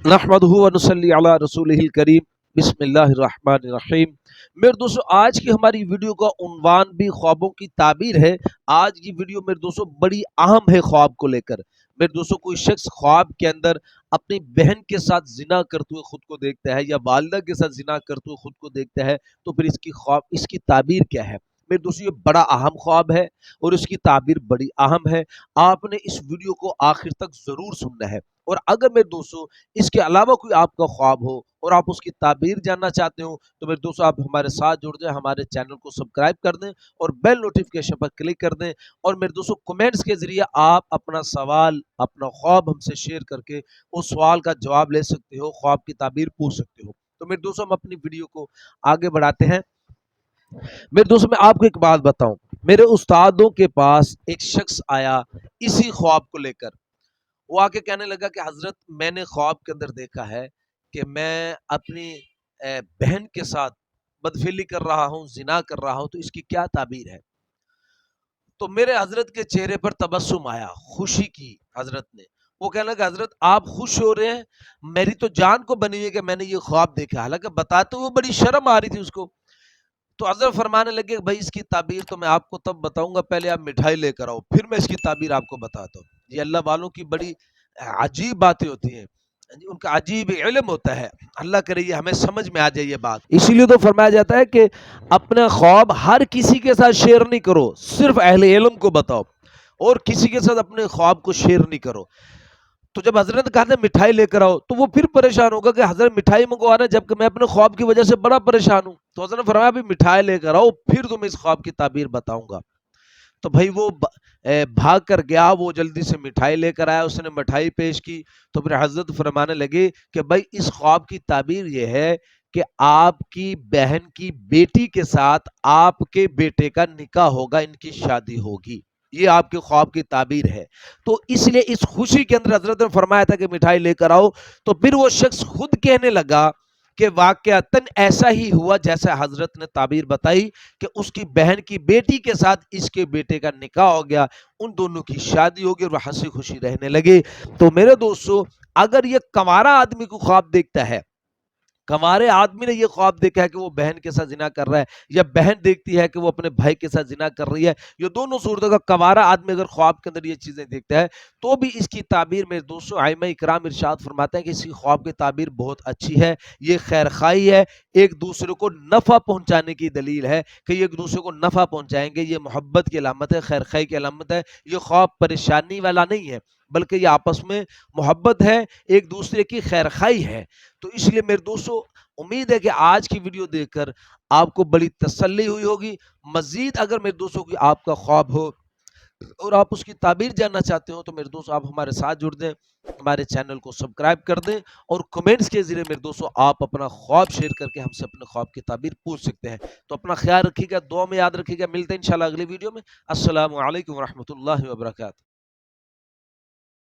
नहमदुहु व नुसल्ली अला रसूलिहिल करीम बिस्मिल्लाहिर रहमानिर रहीम। मेरे दोस्तों, आज की हमारी वीडियो का उन्वान भी ख्वाबों की ताबीर है। आज की वीडियो मेरे दोस्तों बड़ी अहम है ख्वाब को लेकर। मेरे दोस्तों, कोई शख्स ख्वाब के अंदर अपनी बहन के साथ जिना करते हुए खुद को देखता है या वालिदा के साथ जिना करते हुए खुद को देखता है, तो फिर इसकी ताबीर क्या है? मेरे दोस्तों, ये बड़ा अहम ख्वाब है और इसकी ताबीर बड़ी अहम है। आपने इस वीडियो को आखिर तक जरूर सुनना है। और अगर मेरे दोस्तों इसके अलावा कोई आपका ख्वाब हो और आप उसकी ताबीर जानना चाहते हो, तो मेरे दोस्तों आप हमारे साथ जुड़ जाए, हमारे चैनल को सब्सक्राइब कर दें और बेल नोटिफिकेशन पर क्लिक कर दें। और मेरे दोस्तों, कमेंट्स के जरिए आप अपना सवाल, अपना ख्वाब हमसे शेयर करके उस सवाल का जवाब ले सकते हो, ख्वाब की ताबीर पूछ सकते हो। तो मेरे दोस्तों, हम अपनी वीडियो को आगे बढ़ाते हैं। मेरे दोस्तों, मैं आपको एक बात बताऊं। मेरे उस्तादों के पास एक शख्स आया इसी ख्वाब को लेकर। वो आके कहने लगा कि हजरत, मैंने ख्वाब के अंदर देखा है कि मैं अपनी बहन के साथ बदफेली कर रहा हूँ, जिना कर रहा हूँ, तो इसकी क्या ताबीर है? तो मेरे हजरत के चेहरे पर तबस्सुम आया, खुशी की हजरत ने। वो कहने लगा, हजरत आप खुश हो रहे हैं? मेरी तो जान को बनी हुई है कि मैंने ये ख्वाब देखा। हालांकि बताते हुए बड़ी शर्म आ रही थी उसको। तो हजरत फरमाने लगे, भाई इसकी ताबीर तो मैं आपको तब बताऊंगा, पहले आप मिठाई लेकर आओ, फिर मैं इसकी ताबीर आपको बताता हूँ। ये अल्लाह वालों की बड़ी अजीब बातें होती हैं, उनका अजीब इल्म होता है। अल्लाह करे ये हमें समझ में आ जाए ये बात। इसीलिए तो फरमाया जाता है कि अपना ख्वाब हर किसी के साथ शेयर नहीं करो, सिर्फ अहले इल्म को बताओ, और किसी के साथ अपने ख्वाब को शेयर नहीं करो। तो जब हजरत ने कहा था मिठाई लेकर आओ, तो वो फिर परेशान होगा कि हजरत मिठाई मंगवाना, जबकि मैं अपने ख्वाब की वजह से बड़ा परेशान हूं। तो हजरत ने फरमाया, अभी मिठाई लेकर आओ, फिर तुम्हें इस ख्वाब की ताबीर बताऊंगा। तो भाई वो भाग कर गया, वो जल्दी से मिठाई लेकर आया, उसने मिठाई पेश की। तो फिर हजरत फरमाने लगे कि भाई इस ख्वाब की ताबीर ये है कि आपकी बहन की बेटी के साथ आपके बेटे का निकाह होगा, इनकी शादी होगी। ये आपके ख्वाब की ताबीर है। तो इसलिए इस खुशी के अंदर हजरत ने फरमाया था कि मिठाई लेकर आओ। तो फिर वो शख्स खुद कहने लगा कि वाकयातन ऐसा ही हुआ जैसा हजरत ने ताबीर बताई, कि उसकी बहन की बेटी के साथ इसके बेटे का निकाह हो गया, उन दोनों की शादी होगी और वह हंसी खुशी रहने लगे। तो मेरे दोस्तों, अगर ये कंवारा आदमी को ख्वाब देखता है, हमारे आदमी ने ये ख्वाब देखा है कि वो बहन के साथ जिना कर रहा है, या बहन देखती है कि वो अपने भाई के साथ जिना कर रही है, ये दोनों सूरतों का कवारा आदमी अगर ख्वाब के अंदर ये चीजें देखता है, तो भी इसकी ताबीर में दोस्तों आइमा इकराम इरशाद फरमाते हैं कि इसकी ख्वाब की ताबीर बहुत अच्छी है। ये खैर खाई है, एक दूसरे को नफा पहुंचाने की दलील है कि ये एक दूसरे को नफा पहुंचाएंगे। ये मोहब्बत की अलामत है, खैर खाई की अलामत है। ये ख्वाब परेशानी वाला नहीं है, बल्कि ये आपस में मोहब्बत है, एक दूसरे की खैर खाई है। तो इसलिए मेरे दोस्तों, उम्मीद है कि आज की वीडियो देखकर आपको बड़ी तसल्ली हुई होगी। मजीद अगर मेरे दोस्तों की आपका ख्वाब हो और आप उसकी ताबीर जानना चाहते हो, तो मेरे दोस्तों आप हमारे साथ जुड़ दें, हमारे चैनल को सब्सक्राइब कर दें, और कमेंट्स के जरिए मेरे दोस्तों आप अपना ख्वाब शेयर करके हमसे अपने ख्वाब की ताबीर पूछ सकते हैं। तो अपना ख्याल रखिएगा, दुआ में याद रखिएगा। मिलते हैं इंशाल्लाह अगली वीडियो में। अस्सलामु अलैकुम रहमतुल्लाहि व बरकातहू।